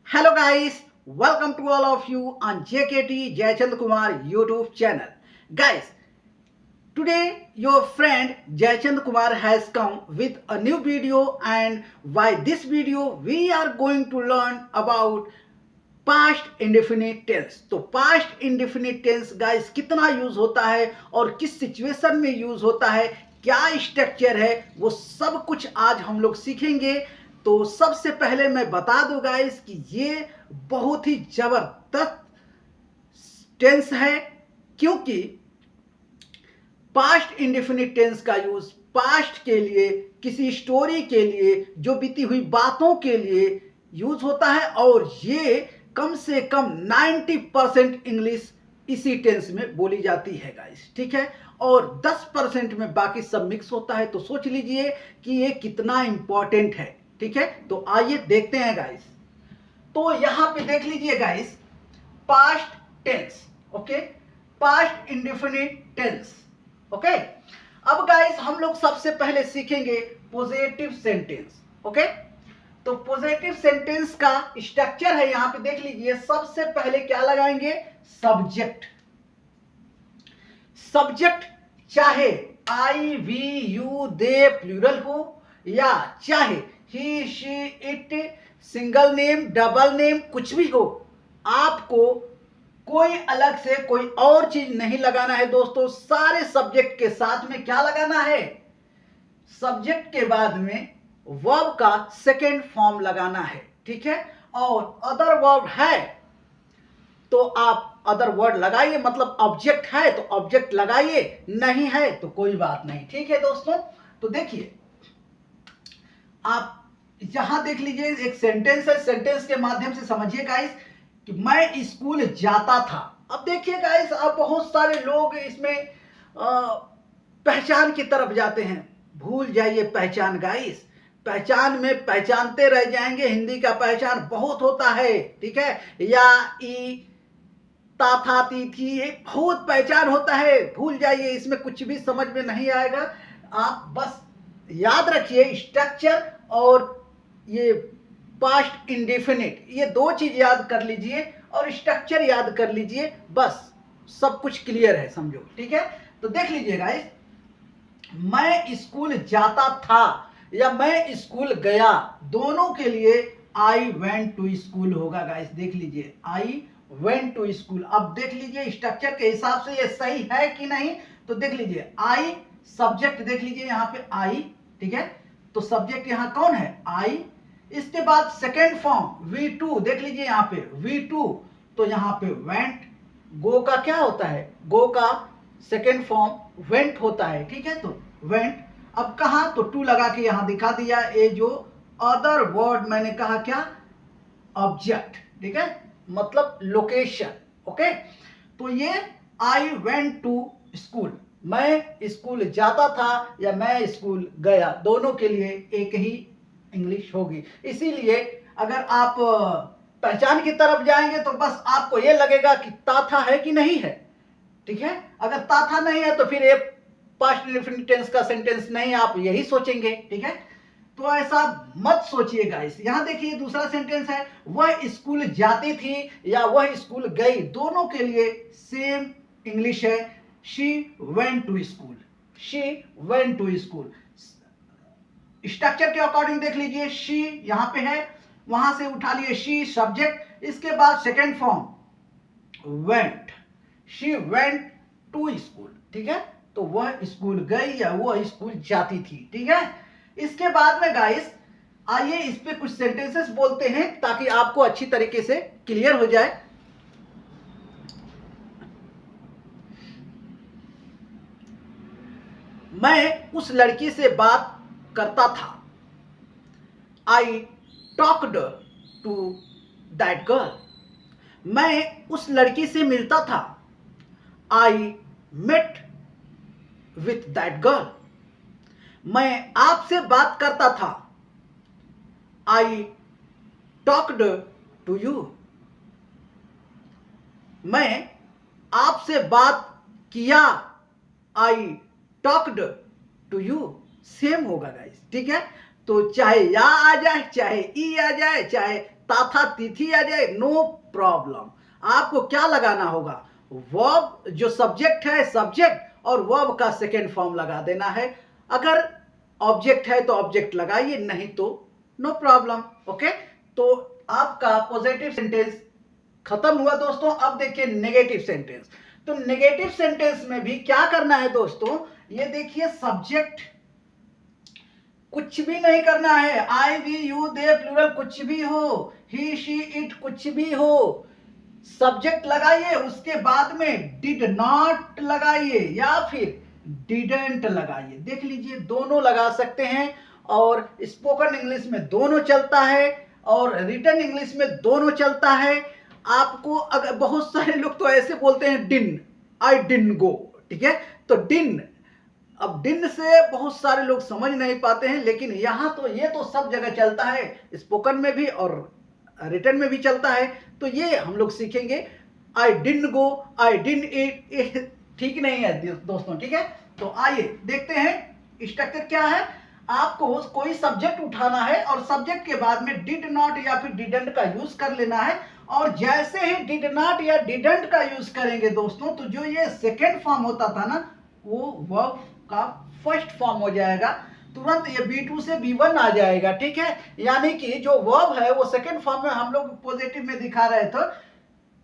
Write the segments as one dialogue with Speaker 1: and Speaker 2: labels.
Speaker 1: Hello guys, welcome to all of you on JKT Jayachand Kumar YouTube channel. Guys, today your friend Jayachand Kumar has come with a new video, and by this video we are going to learn about past indefinite tense. तो past indefinite tense guys कितना use होता है और किस situation में use होता है, क्या स्ट्रक्चर है, वो सब कुछ आज हम लोग सीखेंगे। तो सबसे पहले मैं बता दूं गाइस कि ये बहुत ही जबरदस्त टेंस है, क्योंकि पास्ट इंडेफिनिट टेंस का यूज पास्ट के लिए, किसी स्टोरी के लिए, जो बीती हुई बातों के लिए यूज होता है। और ये कम से कम 90% इंग्लिश इसी टेंस में बोली जाती है गाइस, ठीक है। और 10% में बाकी सब मिक्स होता है। तो सोच लीजिए कि ये कितना इंपॉर्टेंट है, ठीक है। तो आइए देखते हैं गाइस। तो यहां पे देख लीजिए guys, past tense, okay, past indefinite tense, okay. अब गाइस हम लोग सबसे पहले सीखेंगे पॉजिटिव सेंटेंस, ओके। तो पॉजिटिव सेंटेंस का स्ट्रक्चर है, यहां पे देख लीजिए। सबसे पहले क्या लगाएंगे? सब्जेक्ट। सब्जेक्ट चाहे I we you they plural हो, या चाहे he she it single name double name कुछ भी हो, आपको कोई अलग से कोई और चीज नहीं लगाना है दोस्तों। सारे सब्जेक्ट के साथ में क्या लगाना है? सब्जेक्ट के बाद में वर्ब का सेकेंड फॉर्म लगाना है, ठीक है। और अदर वर्ब है तो आप अदर वर्ड लगाइए, मतलब ऑब्जेक्ट है तो ऑब्जेक्ट लगाइए, नहीं है तो कोई बात नहीं, ठीक है दोस्तों। तो देखिए, आप यहां देख लीजिए, एक सेंटेंस है, सेंटेंस के माध्यम से समझिए गाइस कि मैं स्कूल जाता था। अब देखिए गाइस, अब बहुत सारे लोग इसमें पहचान की तरफ जाते हैं। भूल जाइए पहचान गाइस, पहचान में पहचानते रह जाएंगे। हिंदी का पहचान बहुत होता है, ठीक है। या ई ता था ती थी, एक बहुत पहचान होता है, भूल जाइए, इसमें कुछ भी समझ में नहीं आएगा। आप बस याद रखिए स्ट्रक्चर और ये पास्ट इंडेफिनिट, ये दो चीज याद कर लीजिए और स्ट्रक्चर याद कर लीजिए, बस सब कुछ क्लियर है, समझो, ठीक है। तो देख लीजिए गाइस, मैं स्कूल जाता था या मैं स्कूल गया, दोनों के लिए आई वेंट टू स्कूल होगा गाइस। देख लीजिए, आई वेंट टू स्कूल। अब देख लीजिए स्ट्रक्चर के हिसाब से ये सही है कि नहीं। तो देख लीजिए, आई सब्जेक्ट, देख लीजिए यहाँ पे आई, ठीक है। तो सब्जेक्ट यहाँ कौन है? आई। इसके बाद सेकेंड फॉर्म V2, देख लीजिए यहाँ पे V2, तो यहाँ पे वेंट। गो का क्या होता है? गो का सेकेंड फॉर्म वेंट होता है, ठीक है। तो वेंट। अब कहा? तो टू लगा के यहां दिखा दिया। ये जो अदर वर्ड मैंने कहा क्या? ऑब्जेक्ट, ठीक है, मतलब लोकेशन, ओके। तो ये आई वेंट टू स्कूल, मैं स्कूल जाता था या मैं स्कूल गया, दोनों के लिए एक ही इंग्लिश होगी। इसीलिए अगर आप पहचान की तरफ जाएंगे तो बस आपको ये लगेगा कि ताथा है कि नहीं है, ठीक है। अगर ताथा नहीं है तो फिर ये पास्ट इंडेफिनिट टेंस का सेंटेंस नहीं, आप यही सोचेंगे, ठीक है। तो ऐसा मत सोचिए गाइस। यहां देखिए दूसरा सेंटेंस है, वह स्कूल जाती थी या वह स्कूल गई, दोनों के लिए सेम इंग्लिश है। She went to school, she went to school. Structure के अकॉर्डिंग देख लीजिए, शी यहां पे है, वहां से उठा लिए शी सब्जेक्ट, इसके बाद second form went, she went to school, ठीक है। तो वह स्कूल गई या वह स्कूल जाती थी, ठीक है। इसके बाद में गाइस आइए इस पे कुछ सेंटेंसेस बोलते हैं ताकि आपको अच्छी तरीके से क्लियर हो जाए। मैं उस लड़की से बात करता था, I talked to that girl. मैं उस लड़की से मिलता था, I met with that girl. मैं आपसे बात करता था, आई टॉक्ड टू यू। मैं आपसे बात किया, I talked to you. Same होगा गाइस, ठीक है। तो चाहे या आ जाए, चाहे ई आ जाए, चाहे था तिथि आ जाए, नो प्रॉब्लम। आपको क्या लगाना होगा, वर्ब जो सब्जेक्ट है सब्जेक्ट और वर्ब का सेकेंड फॉर्म लगा देना है। अगर ऑब्जेक्ट है तो ऑब्जेक्ट लगाइए, नहीं तो नो प्रॉब्लम। ओके, तो आपका पॉजिटिव सेंटेंस खत्म हुआ दोस्तों। अब देखिए नेगेटिव सेंटेंस। तो नेगेटिव सेंटेंस में भी क्या करना है दोस्तों, ये देखिए सब्जेक्ट कुछ भी नहीं करना है, I we you they plural कुछ भी हो, ही शी इट कुछ भी हो, सब्जेक्ट लगाइए, उसके बाद में डिड नॉट लगाइए या फिर डिडंट लगाइए। देख लीजिए दोनों लगा सकते हैं, और स्पोकन इंग्लिश में दोनों चलता है और रिटन इंग्लिश में दोनों चलता है। आपको अगर बहुत सारे लोग तो ऐसे बोलते हैं डिन, आई डिन गो, ठीक है, तो डिन, अब डिन से बहुत सारे लोग समझ नहीं पाते हैं, लेकिन यहां तो ये तो सब जगह चलता है, स्पोकन में भी और रिटन में भी चलता है। तो ये हम लोग सीखेंगे, आई डिन गो, आई डिन ईट, ठीक नहीं है दोस्तों, ठीक है। तो आइए देखते हैं स्ट्रक्चर क्या है। आपको कोई सब्जेक्ट उठाना है और सब्जेक्ट के बाद में डिड नॉट या फिर डिडंट का यूज कर लेना है, और जैसे ही डिड नॉट या डिडंट का यूज करेंगे दोस्तों, तो जो ये सेकेंड फॉर्म होता था ना, वो वर्ब का फर्स्ट फॉर्म हो जाएगा, तुरंत ये B2 से B1 आ जाएगा, ठीक है। यानी कि जो वर्ब है वो सेकेंड फॉर्म में हम लोग पॉजिटिव में दिखा रहे थे,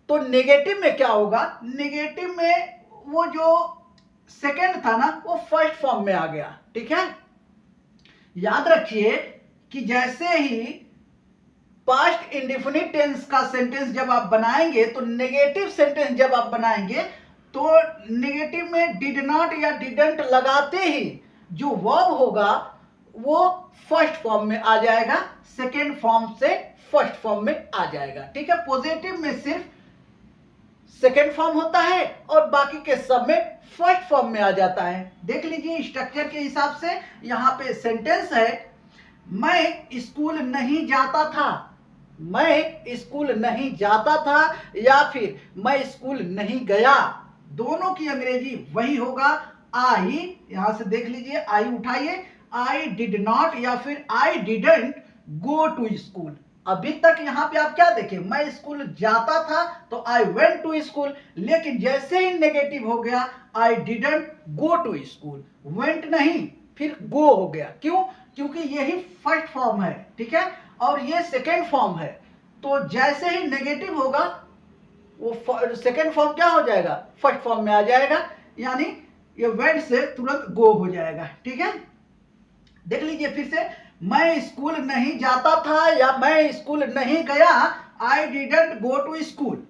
Speaker 1: तो नेगेटिव में क्या होगा, नेगेटिव में वो जो सेकेंड था ना वो फर्स्ट फॉर्म में आ गया, ठीक है। याद रखिए कि जैसे ही पास्ट इंडेफिनिट टेंस का सेंटेंस जब आप बनाएंगे, तो नेगेटिव सेंटेंस जब आप बनाएंगे तो नेगेटिव में डिड नॉट या डिडंट लगाते ही जो वर्ब होगा वो फर्स्ट फॉर्म में आ जाएगा, सेकेंड फॉर्म से फर्स्ट फॉर्म में आ जाएगा, ठीक है। पॉजिटिव में सिर्फ सेकेंड फॉर्म होता है और बाकी के सब में फर्स्ट फॉर्म में आ जाता है। देख लीजिए स्ट्रक्चर के हिसाब से, यहां पे सेंटेंस है, मैं स्कूल नहीं जाता था, मैं स्कूल नहीं जाता था या फिर मैं स्कूल नहीं गया, दोनों की अंग्रेजी वही होगा। आई, यहां से देख लीजिए, आई उठाइए, आई डिड नॉट या फिर I didn't go to school. अभी तक यहां पे आप क्या देखें, मैं स्कूल जाता था तो आई वेंट टू स्कूल, लेकिन जैसे ही नेगेटिव हो गया I didn't go to school, went नहीं फिर गो हो गया, क्यों, क्योंकि यही फर्स्ट फॉर्म है, ठीक है, और ये सेकेंड फॉर्म है। तो जैसे ही नेगेटिव होगा वो सेकेंड फॉर्म क्या हो जाएगा, फर्स्ट फॉर्म में आ जाएगा, यानी ये वेंट से तुरंत गो हो जाएगा, ठीक है। देख लीजिए फिर से, मैं स्कूल नहीं जाता था या मैं स्कूल नहीं गया, I didn't go to school.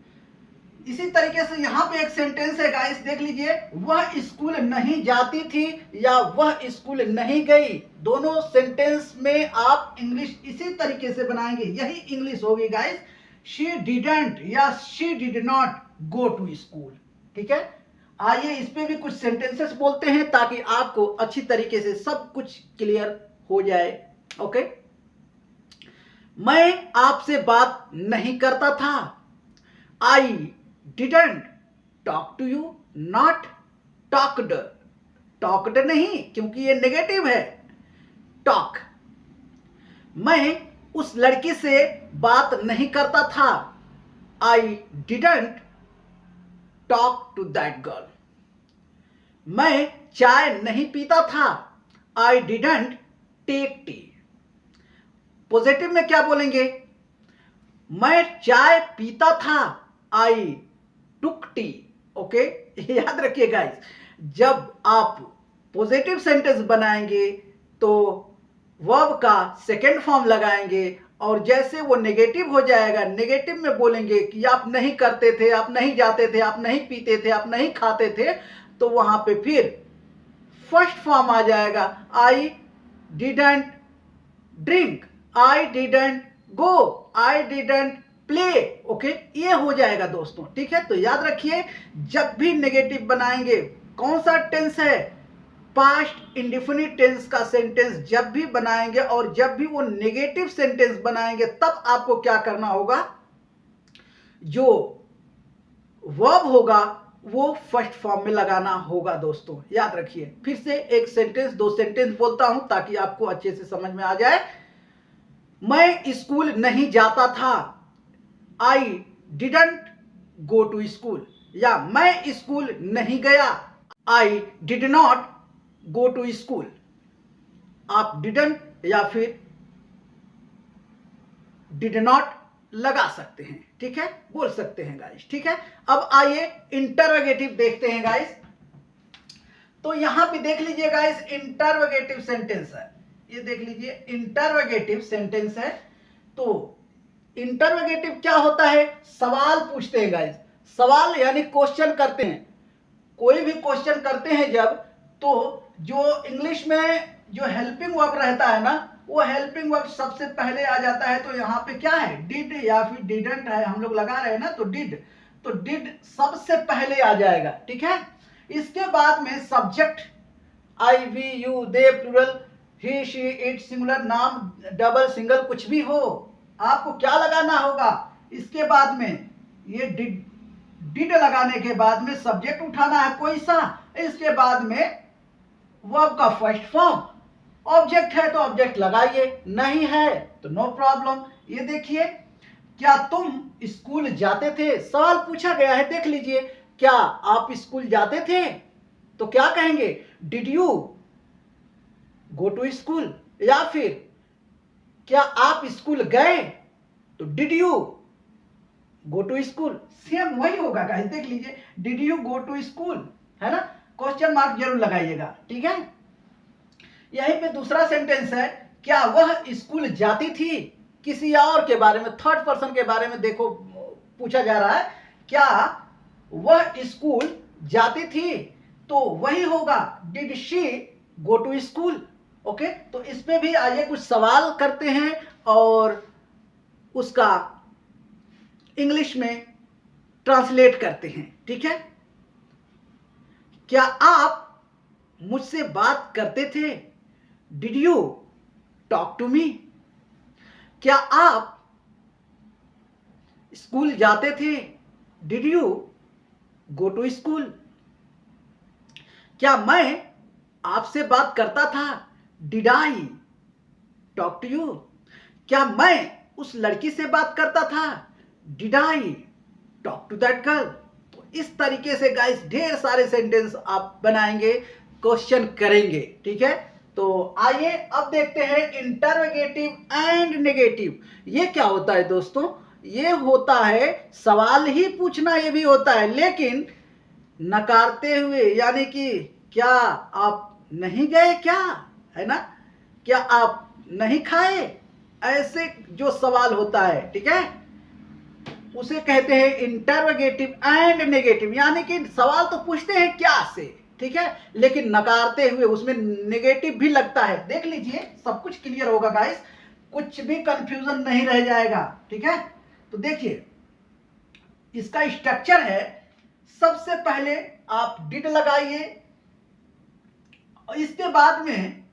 Speaker 1: इसी तरीके से यहां पे एक सेंटेंस है गाइस, देख लीजिए, वह स्कूल नहीं जाती थी या वह स्कूल नहीं गई, दोनों सेंटेंस में आप इंग्लिश इसी तरीके से बनाएंगे, यही इंग्लिश होगी गाइस। शी डिडंट या she did not go to school, ठीक है। आइए इस पे भी कुछ सेंटेंसेस बोलते हैं ताकि आपको अच्छी तरीके से सब कुछ क्लियर हो जाए। ओके, मैं आपसे बात नहीं करता था, I didn't talk to you, not talked, talked नहीं क्योंकि ये नेगेटिव है, टॉक। मैं उस लड़की से बात नहीं करता था, I didn't talk to that girl. मैं चाय नहीं पीता था, I didn't take tea. Positive में क्या बोलेंगे, मैं चाय पीता था, आई टुक टी। ओके, याद रखिए गाइस, जब आप पॉजिटिव सेंटेंस बनाएंगे तो वर्ब का सेकेंड फॉर्म लगाएंगे, और जैसे वो नेगेटिव हो जाएगा, नेगेटिव में बोलेंगे कि आप नहीं करते थे, आप नहीं जाते थे, आप नहीं पीते थे, आप नहीं खाते थे, तो वहां पे फिर फर्स्ट फॉर्म आ जाएगा, I didn't drink, I didn't go, I didn't play. Okay, ये हो जाएगा दोस्तों, ठीक है। तो याद रखिए, जब भी नेगेटिव बनाएंगे, कौन सा टेंस है, पास्ट इंडेफिनिट टेंस का सेंटेंस जब भी बनाएंगे और जब भी वो नेगेटिव सेंटेंस बनाएंगे, तब आपको क्या करना होगा, जो वर्ब होगा वो फर्स्ट फॉर्म में लगाना होगा दोस्तों, याद रखिए। फिर से एक सेंटेंस, दो सेंटेंस बोलता हूं ताकि आपको अच्छे से समझ में आ जाए। मैं स्कूल नहीं जाता था, I didn't go to school, या मैं स्कूल नहीं गया, I did not go to school. आप डिडंट या फिर डिड नॉट लगा सकते हैं, ठीक है, बोल सकते हैं गाइस, ठीक है। अब आइए इंटरोगेटिव देखते हैं गाइस। तो यहां पे देख लीजिए गाइस, इंटरोगेटिव सेंटेंस है, ये देख लीजिए इंटरोगेटिव सेंटेंस है। तो इंटरोगेटिव क्या होता है? सवाल पूछते हैं गाइस, सवाल यानी क्वेश्चन करते हैं। कोई भी क्वेश्चन करते हैं जब, तो जो इंग्लिश में जो हेल्पिंग वर्ब रहता है ना, वो हेल्पिंग वर्ब सबसे पहले आ जाता है। तो यहाँ पे क्या है? डिड या फिर डिडंट है, हम लोग लगा रहे हैं ना, तो डिड, तो डिड सबसे पहले आ जाएगा, ठीक है। इसके बाद में subject, I we you they plural, he she it singular, नाम डबल सिंगल कुछ भी हो, आपको क्या लगाना होगा? इसके बाद में ये डिड लगाने के बाद में सब्जेक्ट उठाना है कोई सा, इसके बाद में वर्ब का फर्स्ट फॉर्म, ऑब्जेक्ट है तो ऑब्जेक्ट लगाइए, नहीं है तो नो प्रॉब्लम। ये देखिए, क्या तुम स्कूल जाते थे? सवाल पूछा गया है, देख लीजिए, क्या आप स्कूल जाते थे? तो क्या कहेंगे? Did you go to school, या फिर क्या आप स्कूल गए? तो did you go to school, same वही होगा गाइस, देख लीजिए, did you go to school, है ना, क्वेश्चन मार्क जरूर लगाइएगा, ठीक है। यहीं पे दूसरा सेंटेंस है, क्या वह स्कूल जाती थी? किसी और के बारे में, थर्ड पर्सन के बारे में देखो, पूछा जा रहा है, क्या वह स्कूल जाती थी? तो वही होगा, did she go to school. Okay, तो इसमें भी आइए कुछ सवाल करते हैं और उसका इंग्लिश में ट्रांसलेट करते हैं, ठीक है। क्या आप मुझसे बात करते थे? Did you talk to me? क्या आप स्कूल जाते थे? Did you go to school? क्या मैं आपसे बात करता था? Did I talk to you? क्या मैं उस लड़की से बात करता था? Did I talk to that girl? तो इस तरीके से गाइस ढेर सारे सेंटेंस आप बनाएंगे, क्वेश्चन करेंगे, ठीक है। तो आइए अब देखते हैं इंटरोगेटिव एंड नेगेटिव। ये क्या होता है दोस्तों? ये होता है सवाल ही पूछना, ये भी होता है, लेकिन नकारते हुए, यानी कि क्या आप नहीं गए क्या, है ना, क्या आप नहीं खाए, ऐसे जो सवाल होता है, ठीक है, उसे कहते हैं इंटरोगेटिव एंड नेगेटिव। यानी कि सवाल तो पूछते हैं क्या से, ठीक है, लेकिन नकारते हुए उसमें नेगेटिव भी लगता है। देख लीजिए, सब कुछ क्लियर होगा गाइस, कुछ भी कंफ्यूजन नहीं रह जाएगा, ठीक है। तो देखिए, इसका स्ट्रक्चर है, सबसे पहले आप डिड लगाइए, इसके बाद में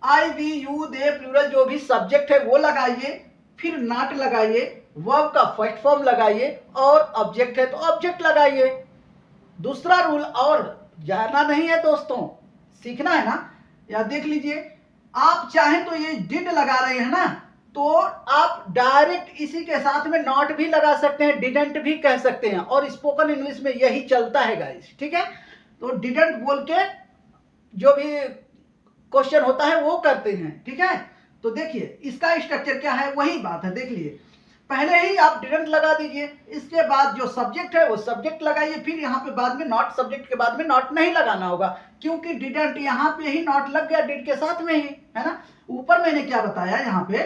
Speaker 1: आई वी यू दे प्लूरल जो भी सब्जेक्ट है वो लगाइए, फिर नॉट लगाइए, वर्ब का फर्स्ट फॉर्म लगाइए, और ऑब्जेक्ट है तो ऑब्जेक्ट लगाइए। दूसरा रूल और जाना नहीं है दोस्तों, सीखना है ना। या देख लीजिए, आप चाहें तो ये डिड लगा रहे हैं ना, तो आप डायरेक्ट इसी के साथ में नॉट भी लगा सकते हैं, डिडंट भी कह सकते हैं, और स्पोकन इंग्लिश में यही चलता है गाइस, ठीक है। तो डिडंट बोल के जो भी क्वेश्चन होता है वो करते हैं, ठीक है। तो देखिए, इसका स्ट्रक्चर क्या है, वही बात है, देख लिए, पहले ही आप डिडंट लगा दीजिए, इसके बाद जो सब्जेक्ट है वो सब्जेक्ट लगाइए, फिर यहाँ पे बाद में नॉट, सब्जेक्ट के बाद में नॉट नहीं लगाना होगा, क्योंकि डिडंट यहाँ पे ही नॉट लग गया डिड के साथ में ही, है ना। ऊपर मैंने क्या बताया, यहाँ पे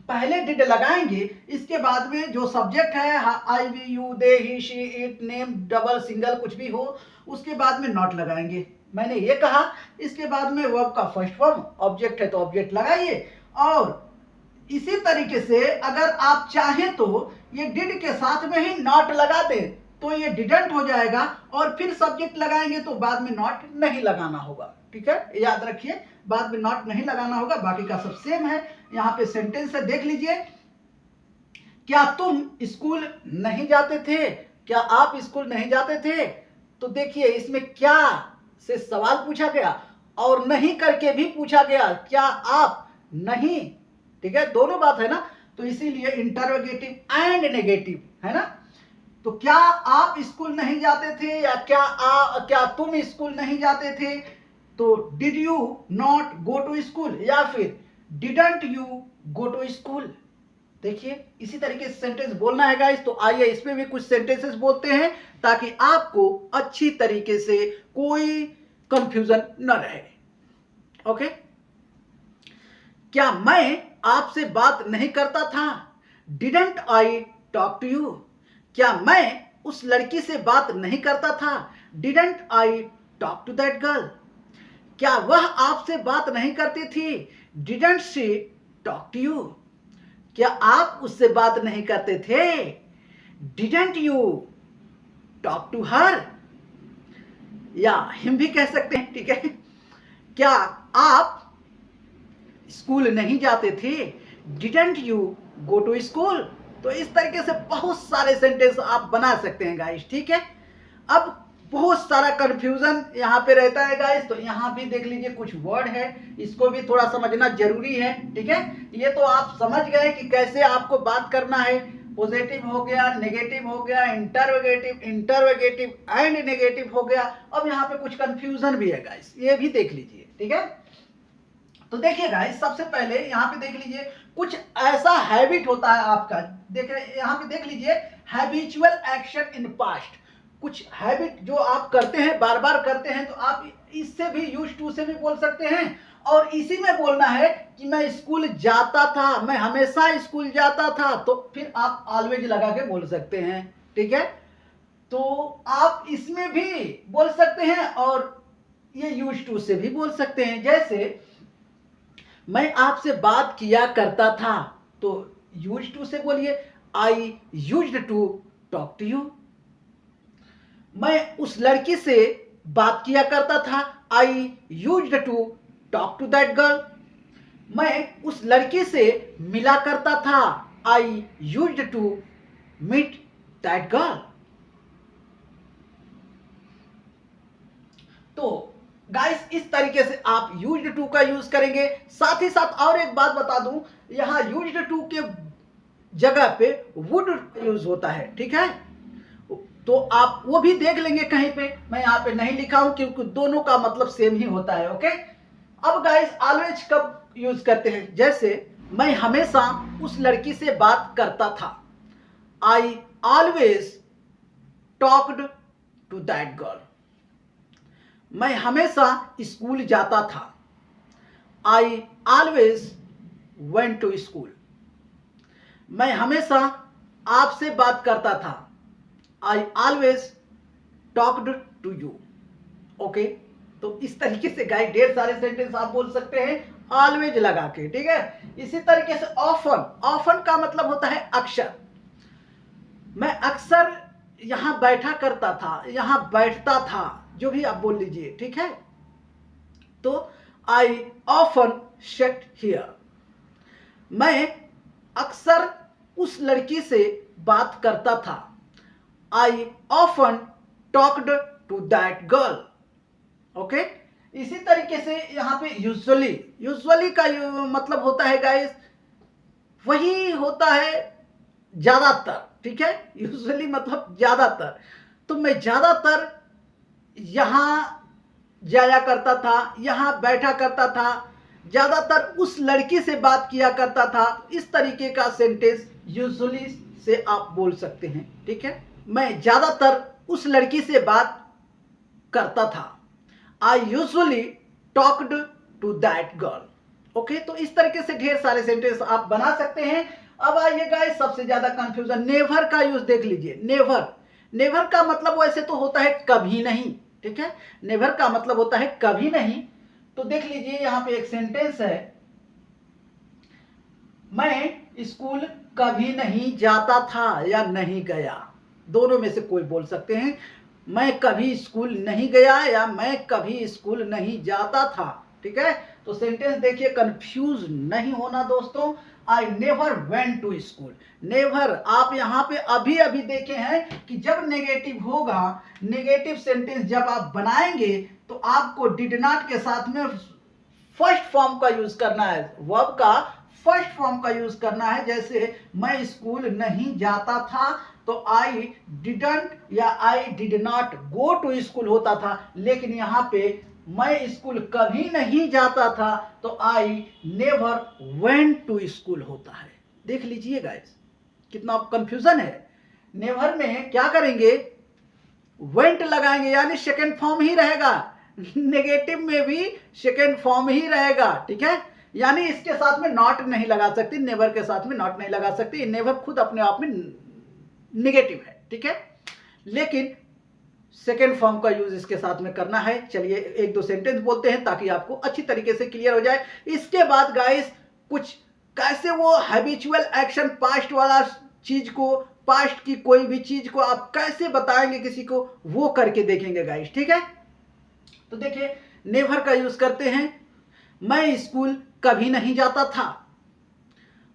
Speaker 1: पहले डिड लगाएंगे, इसके बाद में जो सब्जेक्ट है, I we you they he she it name double single कुछ भी हो, उसके बाद में नॉट लगाएंगे, मैंने ये कहा। इसके बाद में वर्ब का फर्स्ट फॉर्म, ऑब्जेक्ट है तो ऑब्जेक्ट लगाइए, और इसी तरीके से अगर आप चाहें तो ये डिड के साथ में ही नॉट लगा दें, तो ये डिडंट हो जाएगा, और फिर सब्जेक्ट लगाएंगे तो बाद में नॉट नहीं लगाना होगा, ठीक है, याद रखिए, बाद में नॉट नहीं लगाना होगा, बाकी का सब सेम है। यहाँ पे सेंटेंस है, देख लीजिए, क्या तुम स्कूल नहीं जाते थे? क्या आप स्कूल नहीं जाते थे? तो देखिए, इसमें क्या से सवाल पूछा गया और नहीं करके भी पूछा गया, क्या आप नहीं ठीक है, दोनों बात है ना, तो इसीलिए इंटरोगेटिव एंड नेगेटिव है ना। तो क्या आप स्कूल नहीं जाते थे, या क्या तुम स्कूल नहीं जाते थे, तो did you not go to school, या फिर didn't you go to school. देखिए इसी तरीके से सेंटेंस बोलना है गाइस। तो आइए इसमें भी कुछ सेंटेंसेस बोलते हैं ताकि आपको अच्छी तरीके से कोई कंफ्यूजन न रहे। ओके, क्या मैं आपसे बात नहीं करता था, didn't I talk to you. क्या मैं उस लड़की से बात नहीं करता था, didn't I talk to that girl. क्या वह आपसे बात नहीं करती थी, didn't she talk to you. क्या आप उससे बात नहीं करते थे, didn't you talk to her, या हिम भी कह सकते हैं, ठीक है। क्या आप स्कूल नहीं जाते थे, didn't you go to school. तो इस तरीके से बहुत सारे सेंटेंस आप बना सकते हैं गाइस, ठीक है। अब बहुत सारा कंफ्यूजन यहाँ पे रहता है गाइस, तो यहाँ भी देख लीजिए कुछ वर्ड है, इसको भी थोड़ा समझना जरूरी है, ठीक है। ये तो आप समझ गए कि कैसे आपको बात करना है। पॉजिटिव हो गया, नेगेटिव हो गया, इंटरोगेटिव एंड नेगेटिव हो गया। अब यहाँ पे कुछ कंफ्यूजन भी है गाइस, ये भी देख लीजिए, ठीक है। तो देखिए गाइस, सबसे पहले यहाँ पे देख लीजिए कुछ ऐसा हैबिट होता है आपका, देख रहे यहाँ पे देख लीजिए हैबिचुअल एक्शन इन पास्ट। कुछ हैबिट जो आप करते हैं, बार बार करते हैं, तो आप इससे भी यूज टू से भी बोल सकते हैं, और इसी में बोलना है कि मैं स्कूल जाता था, मैं हमेशा स्कूल जाता था, तो फिर आप ऑलवेज लगा के बोल सकते हैं, ठीक है। तो आप इसमें भी बोल सकते हैं और ये यूज टू से भी बोल सकते हैं। जैसे मैं आपसे बात किया करता था, तो यूज टू से बोलिए I used to talk to you. मैं उस लड़की से बात किया करता था, I used to talk to that girl. मैं उस लड़की से मिला करता था, I used to meet that girl. तो गाइस इस तरीके से आप यूज्ड टू का यूज करेंगे। साथ ही साथ और एक बात बता दूं, यहां यूज्ड टू के जगह पे वुड यूज होता है, ठीक है। तो आप वो भी देख लेंगे कहीं पे, मैं यहाँ पे नहीं लिखा हूं क्योंकि दोनों का मतलब सेम ही होता है, ओके। अब गाइस ऑलवेज कब यूज करते हैं, जैसे मैं हमेशा उस लड़की से बात करता था, I always talked to that girl. मैं हमेशा स्कूल जाता था, I always went to school. मैं हमेशा आपसे बात करता था, I always talked to you. Okay, तो इस तरीके से गाइस ढेर सारे सेंटेंस आप बोल सकते हैं ऑलवेज लगा के, ठीक है। इसी तरीके से ऑफन, ऑफन का मतलब होता है अक्सर। मैं अक्सर यहां बैठा करता था, यहां बैठता था, जो भी आप बोल लीजिए, ठीक है। तो आई ऑफन सेट हियर। मैं अक्सर उस लड़की से बात करता था, I often talked to that girl. Okay, इसी तरीके से यहां पे यूजुअली, यूजुअली का मतलब होता है गाइस, वही होता है ज्यादातर, ठीक है। यूजुअली मतलब ज्यादातर। तो मैं ज्यादातर यहां जाया करता था, यहां बैठा करता था, ज्यादातर उस लड़की से बात किया करता था। इस तरीके का सेंटेंस यूजुअली से आप बोल सकते हैं, ठीक है। मैं ज्यादातर उस लड़की से बात करता था, I usually talked to that girl. Okay, तो इस तरीके से ढेर सारे सेंटेंस आप बना सकते हैं। अब आइए गाइस, सबसे ज्यादा कंफ्यूजन नेवर का यूज देख लीजिए। नेवर, नेवर का मतलब वैसे तो होता है कभी नहीं, ठीक है। नेवर का मतलब होता है कभी नहीं। तो देख लीजिए यहां पे एक सेंटेंस है, मैं स्कूल कभी नहीं जाता था या नहीं गया, दोनों में से कोई बोल सकते हैं। मैं कभी स्कूल नहीं गया या मैं कभी स्कूल नहीं जाता था, ठीक है। तो सेंटेंस देखिए, कंफ्यूज नहीं होना दोस्तों। I never went to school. Never आप यहां पे अभी अभी देखे हैं कि जब नेगेटिव होगा, नेगेटिव सेंटेंस जब आप बनाएंगे तो आपको डिड नॉट के साथ में फर्स्ट फॉर्म का यूज करना है, वर्ब का फर्स्ट फॉर्म का यूज करना है। जैसे मैं स्कूल नहीं जाता था तो आई डिडंट या I did not go to school होता था, लेकिन यहाँ पे मैं स्कूल कभी नहीं जाता था तो I never went to school होता है। देख लीजिए गाइस कितना कंफ्यूजन है। नेवर में क्या करेंगे, वेंट लगाएंगे यानी सेकेंड फॉर्म ही रहेगा, नेगेटिव में भी सेकेंड फॉर्म ही रहेगा, ठीक है। यानी इसके साथ में नॉट नहीं लगा सकती, नेवर के साथ में नॉट नहीं लगा सकती, नेवर खुद अपने आप में नेगेटिव है, ठीक है। लेकिन सेकेंड फॉर्म का यूज इसके साथ में करना है। चलिए एक दो सेंटेंस बोलते हैं ताकि आपको अच्छी तरीके से क्लियर हो जाए। इसके बाद गाइस कुछ कैसे वो हैबिचुअल एक्शन पास्ट वाला चीज को, पास्ट की कोई भी चीज को आप कैसे बताएंगे किसी को, वो करके देखेंगे गाइस, ठीक है। तो देखिए नेवर का यूज करते हैं। मैं स्कूल कभी नहीं जाता था,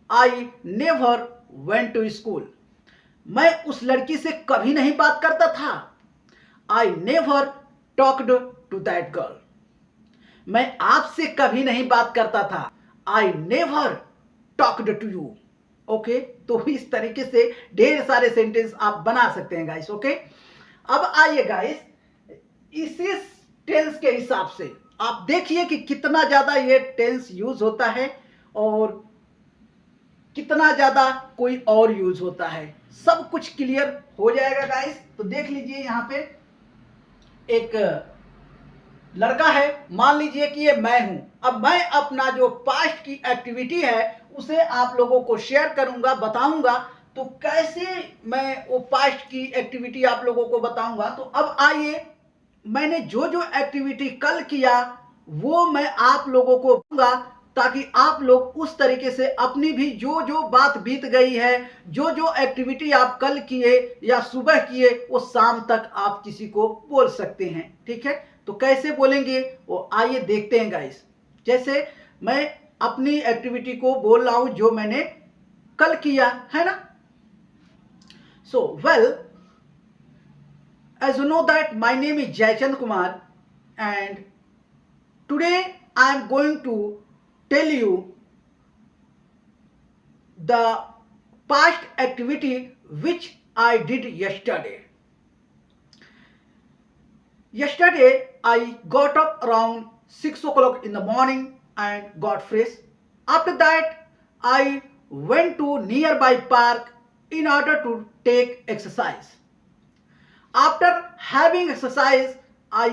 Speaker 1: I never went to school. मैं उस लड़की से कभी नहीं बात करता था, I never talked to that girl. मैं आपसे कभी नहीं बात करता था, I never talked to you. Okay, तो इस तरीके से ढेर सारे सेंटेंस आप बना सकते हैं गाइस। ओके, अब आइए गाइस इसी टेंस के हिसाब से आप देखिए कि कितना ज्यादा ये टेंस यूज होता है और कितना ज्यादा कोई और यूज होता है, सब कुछ क्लियर हो जाएगा गाइस। तो देख लीजिए यहाँ पे एक लड़का है, मान लीजिए कि ये मैं हूं। अब मैं अपना जो पास्ट की एक्टिविटी है उसे आप लोगों को शेयर करूंगा, बताऊंगा। तो कैसे मैं वो पास्ट की एक्टिविटी आप लोगों को बताऊंगा, तो अब आइए मैंने जो जो एक्टिविटी कल किया वो मैं आप लोगों को दूंगा, ताकि आप लोग उस तरीके से अपनी भी जो जो बात बीत गई है, जो जो एक्टिविटी आप कल किए या सुबह किए, वो शाम तक आप किसी को बोल सकते हैं, ठीक है। तो कैसे बोलेंगे वो आइए देखते हैं गाइस। जैसे मैं अपनी एक्टिविटी को बोल रहा हूं जो मैंने कल किया है ना। So well, as you know that my name is Jaychand Kumar and today I am going to tell you the past activity which I did yesterday. Yesterday I got up around 6 o'clock in the morning and got fresh. After that I went to nearby park in order to take exercise. After having exercise, I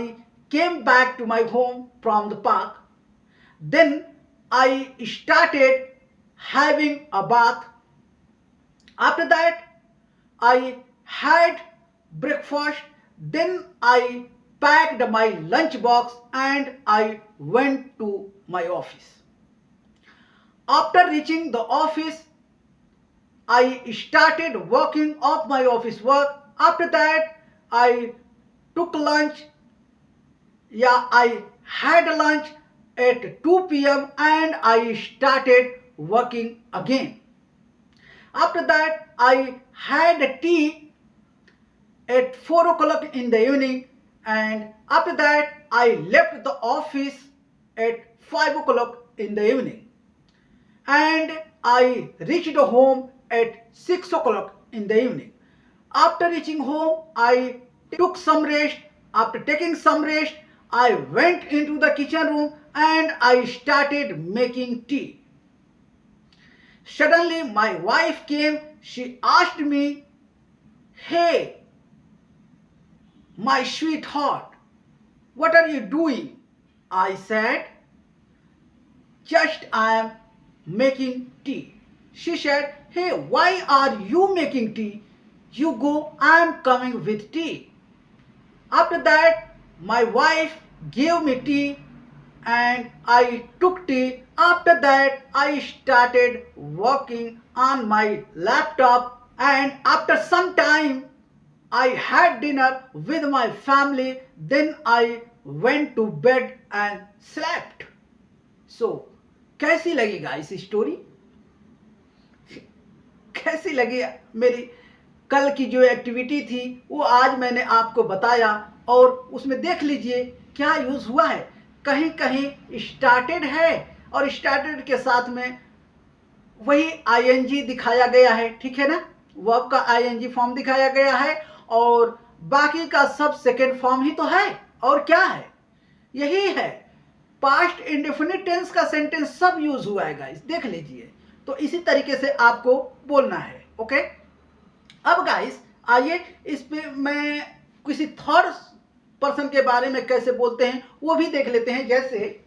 Speaker 1: came back to my home from the park. Then I started having a bath. After that, I had breakfast. Then I packed my lunch box and I went to my office. After reaching the office, I started working off my office work. After that, I took lunch. Yeah, I had lunch at 2 p.m. and I started working again. After that, I had tea at 4 o'clock in the evening, and after that, I left the office at 5 o'clock in the evening. And I reached home at 6 o'clock in the evening. After reaching home, I took some rest. After taking some rest, I went into the kitchen room and I started making tea. Suddenly, my wife came. She asked me, "Hey, my sweetheart, what are you doing?" I said, "Just I am making tea." She said, "Hey, why are you making tea? You go, I am coming with tea." After that, my wife gave me tea and I took tea. After that, I started working on my laptop, and after some time, I had dinner with my family. Then I went to bed and slept. So, कैसी लगी guys story? कैसी लगी मेरी कल की जो activity थी वो आज मैंने आपको बताया, और उसमें देख लीजिए क्या यूज हुआ है। कहीं कहीं स्टार्टेड है और स्टार्टेड के साथ में वही आईएनजी दिखाया गया है, ठीक है ना, वर्ब का आईएनजी फॉर्म दिखाया गया है और बाकी का सब सेकेंड फॉर्म ही तो है। और क्या है, यही है, पास्ट इंडेफिनिट टेंस का सेंटेंस सब यूज हुआ है गाइस, देख लीजिए। तो इसी तरीके से आपको बोलना है, ओके। अब गाइस आइए इस पे मैं किसी थर्ड पर्सन के बारे में कैसे बोलते हैं वो भी देख लेते हैं। जैसे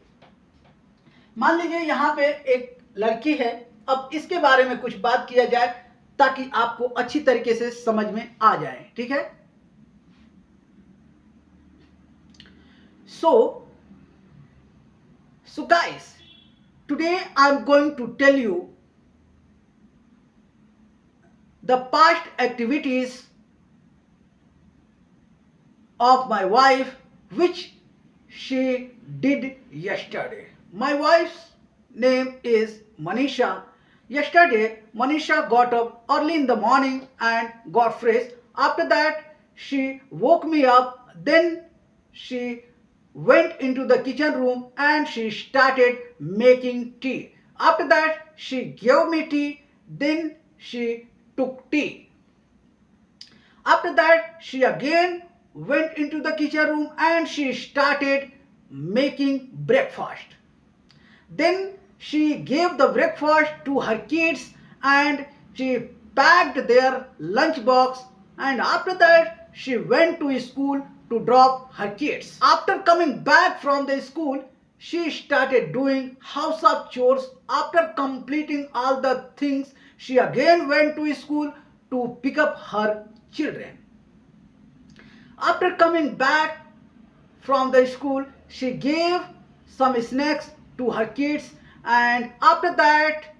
Speaker 1: मान लीजिए यहाँ पे एक लड़की है, अब इसके बारे में कुछ बात किया जाए ताकि आपको अच्छी तरीके से समझ में आ जाए, ठीक है। So guys, today I'm going to tell you the past activities of my wife which she did yesterday. My wife's name is Manisha. Yesterday, Manisha got up early in the morning and got fresh. After that, she woke me up. Then she went into the kitchen room and she started making tea. After that, she gave me tea. Then she took tea. After that, she again went into the kitchen room and she started making breakfast. Then she gave the breakfast to her kids and she packed their lunch box, and after that she went to school to drop her kids. After coming back from the school, she started doing house of chores. After completing all the things, she again went to school to pick up her children. After coming back from the school, she gave some snacks to her kids, and after that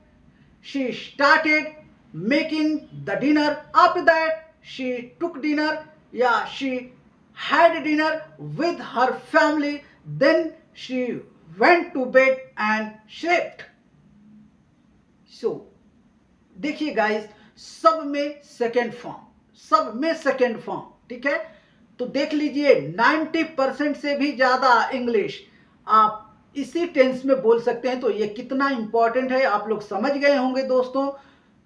Speaker 1: she started making the dinner. After that she took dinner, she had dinner with her family. Then she went to bed and slept. So देखिए guys, सब में second form, ठीक है। तो देख लीजिए 90% से भी ज़्यादा इंग्लिश आप इसी टेंस में बोल सकते हैं। तो ये कितना इंपॉर्टेंट है आप लोग समझ गए होंगे दोस्तों।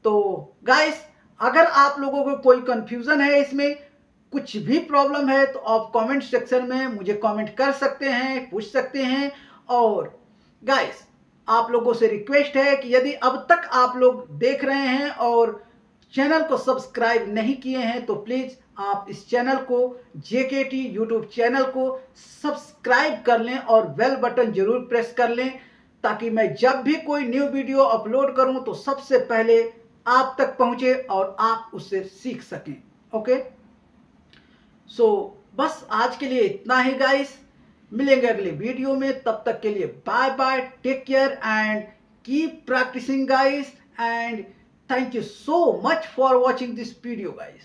Speaker 1: तो गाइस, अगर आप लोगों को कोई कंफ्यूजन है, इसमें कुछ भी प्रॉब्लम है, तो आप कमेंट सेक्शन में मुझे कमेंट कर सकते हैं, पूछ सकते हैं। और गाइस, आप लोगों से रिक्वेस्ट है कि यदि अब तक आप लोग देख रहे हैं और चैनल को सब्सक्राइब नहीं किए हैं तो प्लीज़ आप इस चैनल को, JKT यूट्यूब चैनल को सब्सक्राइब कर लें और बेल बटन जरूर प्रेस कर लें, ताकि मैं जब भी कोई न्यू वीडियो अपलोड करूं तो सबसे पहले आप तक पहुंचे और आप उससे सीख सकें, ओके। सो बस आज के लिए इतना ही गाइस, मिलेंगे अगले वीडियो में, तब तक के लिए bye bye, take care and keep practising guys, and thank you so much for watching this video guys.